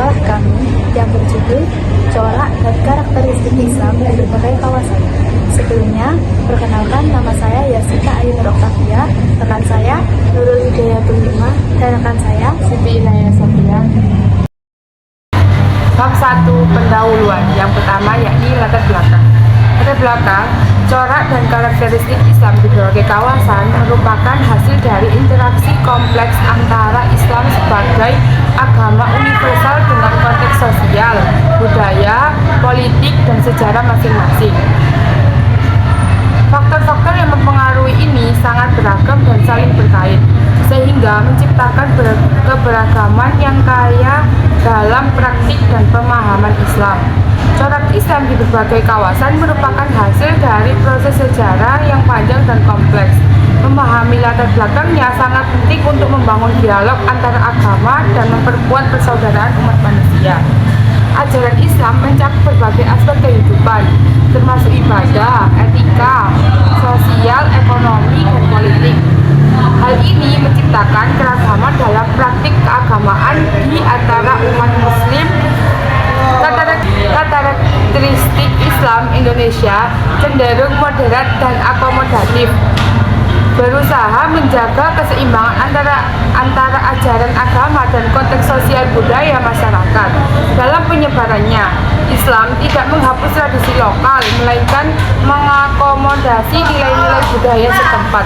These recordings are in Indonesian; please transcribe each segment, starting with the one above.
makalah kami yang berjudul Corak dan Karakteristik Islam di Berbagai Kawasan. Sebelumnya, perkenalkan nama saya Yasika Ayu Nur Oktavia, rekan saya Nurul Hidayatul Hikmah, dan rekan saya Siti Inaya Sofian. Bab 1 pendahuluan. Yang pertama yakni latar belakang. Latar belakang, corak dan karakteristik Islam di berbagai kawasan merupakan hasil dari interaksi kompleks antara Islam sebagai agama universal dengan konteks sosial, budaya, politik, dan sejarah masing-masing. Faktor-faktor yang mempengaruhi ini sangat beragam dan saling berkait, sehingga menciptakan keberagaman yang kaya dalam praktik dan pemahaman Islam. Corak Islam di berbagai kawasan merupakan hasil dari proses sejarah yang panjang dan kompleks. Memahami latar belakangnya sangat penting untuk membangun dialog antara agama dan memperkuat persaudaraan umat manusia. Ajaran Islam mencakup berbagai aspek kehidupan, termasuk ibadah, etika, sosial, ekonomi, dan politik. Hal ini menciptakan keragaman dalam praktik keagamaan di antara umat muslim. Karakteristik Islam Indonesia cenderung moderat dan akomodatif, berusaha menjaga keseimbangan antara ajaran agama dan konteks sosial budaya masyarakat. Dalam penyebarannya, Islam tidak menghapus tradisi lokal, melainkan mengakomodasi nilai-nilai budaya setempat.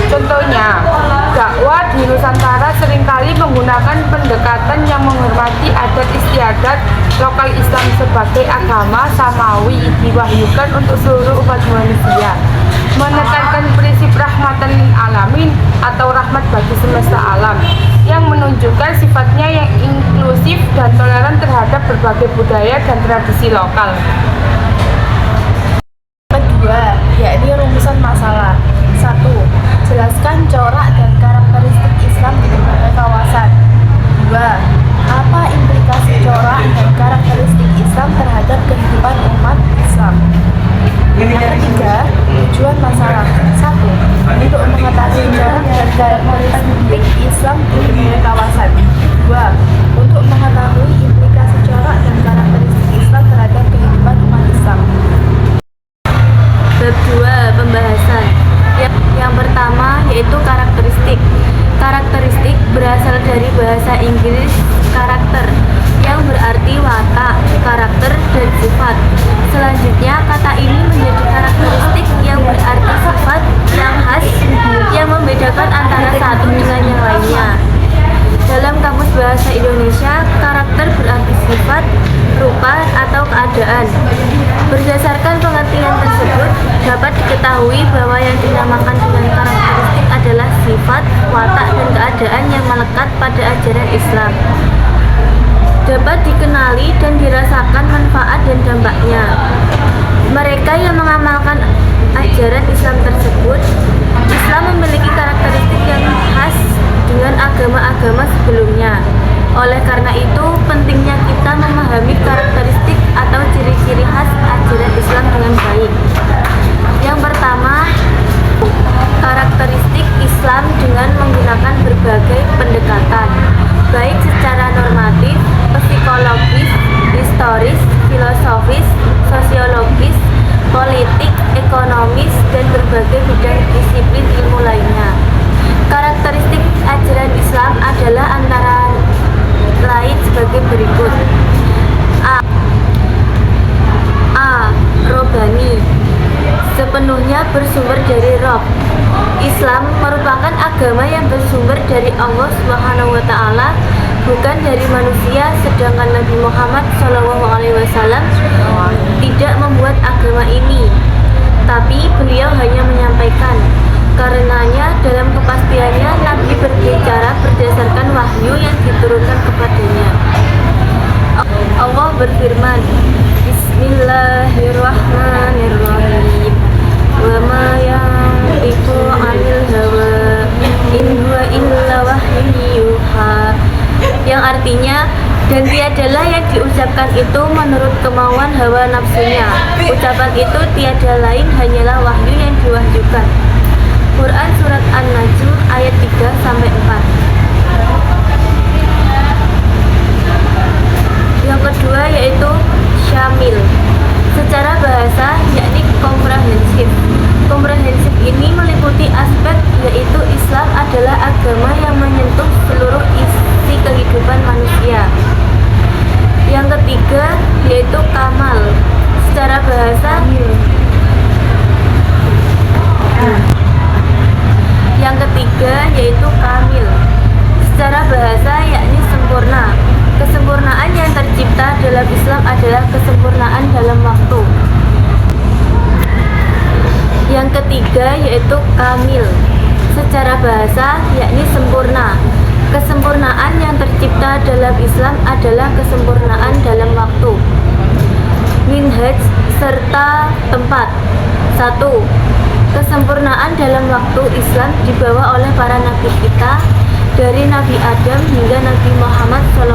Contohnya, dakwah di Nusantara seringkali menggunakan pendekatan yang menghormati adat istiadat lokal Islam sebagai agama samawi diwahyukan untuk seluruh umat manusia, menekankan prinsip rahmatan lil alamin atau rahmat bagi semesta alam, yang menunjukkan sifatnya yang inklusif dan toleran terhadap berbagai budaya dan tradisi lokal. Kedua, yakni rumusan masalah. 1. Jelaskan corak dan karakteristik Islam di berbagai kawasan. 2. Apa implikasi corak dan karakteristik Islam terhadap kehidupan umat Islam? Yang ketiga, tujuan masalah. 1. Untuk mengetahui corak dan karakteristik Islam di berbagai kawasan. 2. Untuk mengetahui implikasi corak dan karakteristik Islam terhadap kehidupan umat Islam. Bab 2 pembahasan. Yang pertama yaitu karakteristik. Karakteristik berasal dari bahasa Inggris karakter, yang berarti watak, karakter, dan sifat. Selanjutnya, kata ini menjadi karakteristik yang berarti sifat yang khas yang membedakan antara satu dengan yang lainnya. Dalam Kamus Bahasa Indonesia, karakter berarti sifat, rupa, atau keadaan. Berdasarkan pengertian tersebut, dapat diketahui bahwa yang dinamakan dengan karakteristik adalah sifat, watak, dan keadaan yang melekat pada ajaran Islam. Dapat dikenali dan dirasakan manfaat dan dampaknya. Mereka yang mengamalkan ajaran Islam tersebut, Islam memiliki karakteristik yang khas dengan agama-agama sebelumnya. Oleh karena itu, pentingnya kita memahami karakteristik atau ciri-ciri khas ajaran Islam dengan baik. Yang pertama, karakteristik Islam dengan menggunakan berbagai pendekatan, baik secara normatif, psikologis, historis, filosofis, sosiologis, politik, ekonomis, dan berbagai bidang disiplin ilmu lainnya. Karakteristik ajaran Islam adalah antara lain sebagai berikut. A. Robani, sepenuhnya bersumber dari Rob. Islam merupakan agama yang bersumber dari Allah Subhanahu wa Ta'ala, bukan dari manusia, sedangkan Nabi Muhammad SAW tidak membuat agama ini, tapi beliau hanya menyampaikan. Karenanya, dalam kepastiannya, Nabi berbicara berdasarkan wahyu yang diturunkan kepadanya. Allah berfirman, Bismillahirrahmanirrahim. Wa ma yantiqu 'anil hawa in huwa illa wahyun yuha. Yang artinya, dan tiadalah yang diucapkan itu menurut kemauan hawa nafsunya. Ucapan itu tiada lain hanyalah wahyu yang diwahyukan. Quran Surat An-Najm ayat 3-4. dalam Islam adalah kesempurnaan dalam waktu. Yang ketiga yaitu kamil. Secara bahasa yakni sempurna. Kesempurnaan yang tercipta dalam Islam adalah kesempurnaan dalam waktu. Minhaj serta tempat. 1. Kesempurnaan dalam waktu Islam dibawa oleh para nabi kita dari Nabi Adam hingga Nabi Muhammad SAW.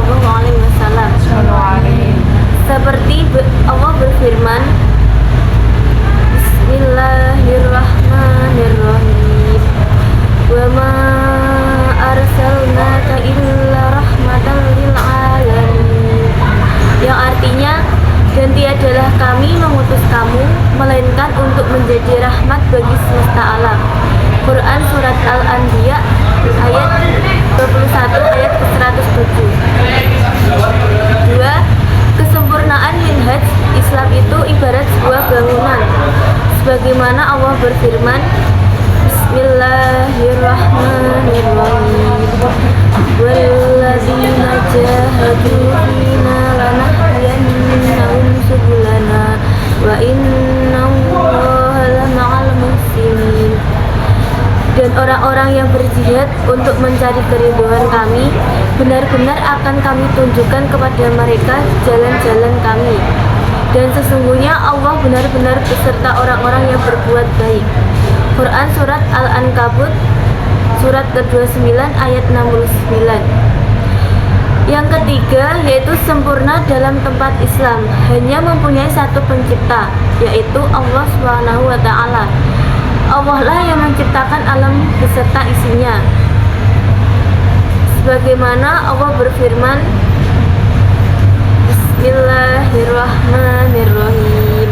Seperti Allah berfirman, Bismillahirrahmanirrahim. Wa ma arsalnaka illa rahmatan lil alamin. Yang artinya, dan tiadalah kami mengutus kamu melainkan untuk menjadi rahmat bagi semesta alam. Quran surat Al-Anbiya ayat 21 ayat ke-107. 2. Kesempurnaan minhaj Islam itu ibarat sebuah bangunan. Sebagaimana Allah berfirman, Bismillahirrahmanirrahim. Walladzina jahadu fina lanahdiyannahum subulana wa innallaha lama'al muhsinin. Dan orang-orang yang berjihad untuk mencari keridhaan kami, benar-benar akan kami tunjukkan kepada mereka jalan-jalan kami. Dan sesungguhnya Allah benar-benar beserta orang-orang yang berbuat baik. Quran surat Al-Ankabut surat ke-29 ayat 69. Yang ketiga yaitu sempurna dalam tempat Islam, hanya mempunyai satu pencipta, yaitu Allah SWT. Allah lah yang menciptakan alam beserta isinya. Sebagaimana Allah berfirman, Bismillahirrahmanirrahim.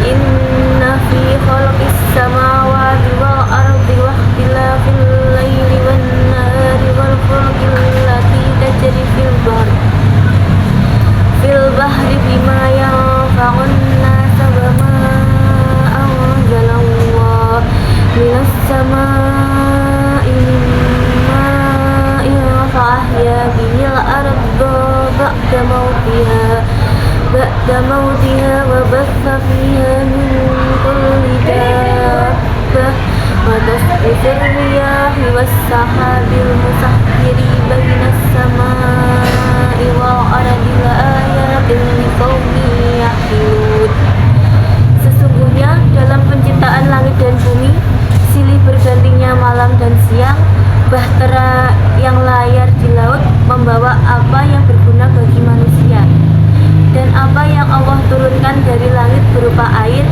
Inna fi khalqis samawati wal ardi wa ikhtilafil laili wan nahari wal fulki allati tajri fil bahri bima yanfa'un nas wa ma anzalallahu minas samaa'i min ma'in fa'ahya bihil arda ba'da mautiha wa batha fiha min kulli dabbah wa tasrifir riyahi was sahabil musakhkhiri bainas samaa'i wal ardi la ayatin liqaumin ya'qilun. Sesungguhnya dalam penciptaan langit dan bumi, silih bergantinya malam dan siang, bahtera yang layar di laut membawa apa yang berguna bagi manusia, dan apa yang Allah turunkan dari langit berupa air,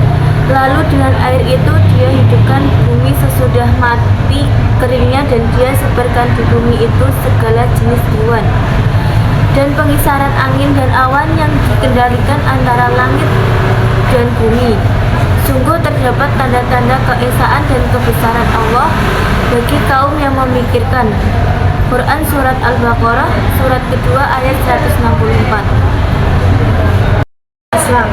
lalu dengan air itu dia hidupkan bumi sesudah mati keringnya, dan dia sebarkan di bumi itu segala jenis hewan dan pengisaran angin dan awan yang dikendalikan antara langit dan bumi. Sungguh terdapat tanda-tanda keesaan dan kebesaran Allah bagi kaum yang memikirkan. Quran surat Al-Baqarah surat kedua ayat 164. Islam.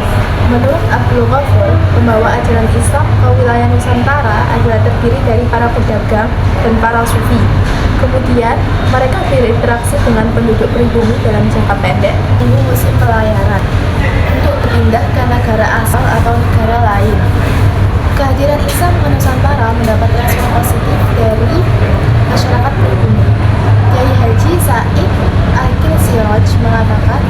Menurut Abdul Ghafur, pembawa ajaran Islam ke wilayah Nusantara adalah terdiri dari para pedagang dan para sufi. Kemudian, mereka berinteraksi dengan penduduk pribumi dalam jangka pendek di musim pelayaran untuk berpindah ke negara asal atau negara lain. Kehadiran Islam ke Nusantara mendapat respon positif dari masyarakat pribumi. Kiai Haji Said Akil-Siraj mengatakan,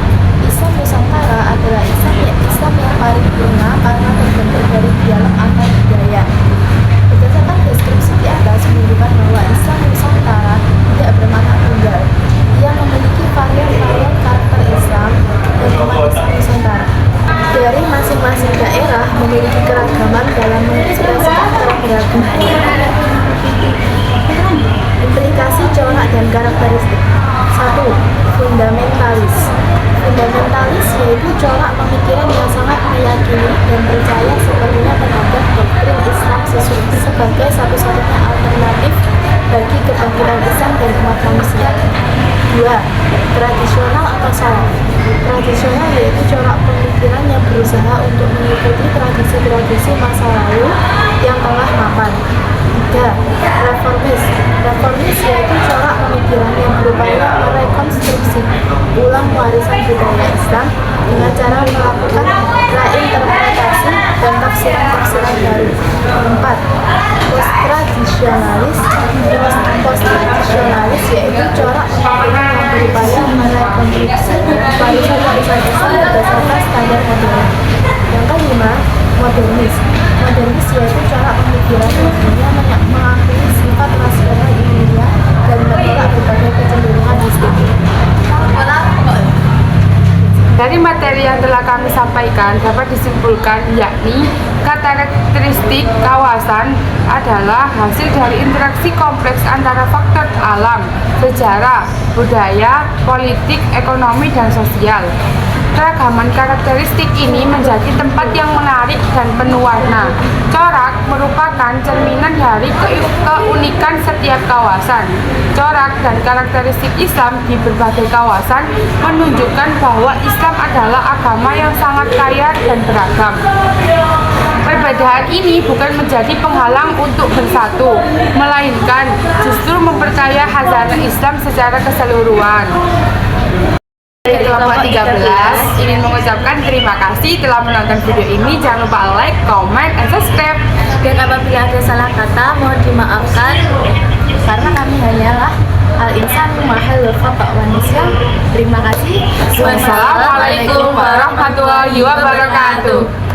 Islam Nusantara adalah Islam yang paripurna karena terbentuk dari dialog antar budaya. Berdasarkan deskripsi di atas menunjukkan bahwa Islam Nusantara tidak bermakna tunggal. Ia memiliki varian-varian karakter Islam dan umat Islam Nusantara. Dari masing-masing daerah memiliki keragaman dalam mengekspresikan keberagaman. Implikasi corak dan karakteristik. 1. Fundamentalis. Fundamentalis yaitu corak pemikiran yang sangat meyakini dan percaya sepenuhnya terhadap doktrin Islam sebagai satu-satunya alternatif bagi kebangkitan Islam dan umat manusia. 2. Tradisional atau salaf. Tradisional yaitu corak pemikiran yang berusaha untuk mengikuti tradisi-tradisi masa lalu yang telah mapan. 3. Reformis. Reformis yaitu corak pemikiran yang berupaya merekonstruksi ulang warisan budaya Islam dengan tradisionalis. Post-tradisionalis yaitu corak pembangunan yang berupaya merekonstruksi warisan-warisan Islam berdasarkan standar modern. Yang kelima, modernis. Modernis yaitu corak pemikiran yang mengakui sifat rasional ilmiah dan menolak berbagai kecenderungan estetik. Dari materi yang telah kami sampaikan dapat disimpulkan yakni karakteristik kawasan adalah hasil dari interaksi kompleks antara faktor alam, sejarah, budaya, politik, ekonomi, dan sosial. Keragaman karakteristik ini menjadi tempat yang menarik dan penuh warna. Corak merupakan cerminan dari keunikan setiap kawasan. Corak dan karakteristik Islam di berbagai kawasan menunjukkan bahwa Islam adalah agama yang sangat kaya dan beragam. Perbedaan ini bukan menjadi penghalang untuk bersatu, melainkan justru memperkaya khazanah Islam secara keseluruhan. Dari kelompok 13 ingin mengucapkan terima kasih telah menonton video ini. Jangan lupa like, comment, and subscribe. Dan apabila ada salah kata mohon dimaafkan Karena kami hanyalah al-insan mahal khata' manusia. Terima kasih. Wassalamualaikum warahmatullahi wabarakatuh.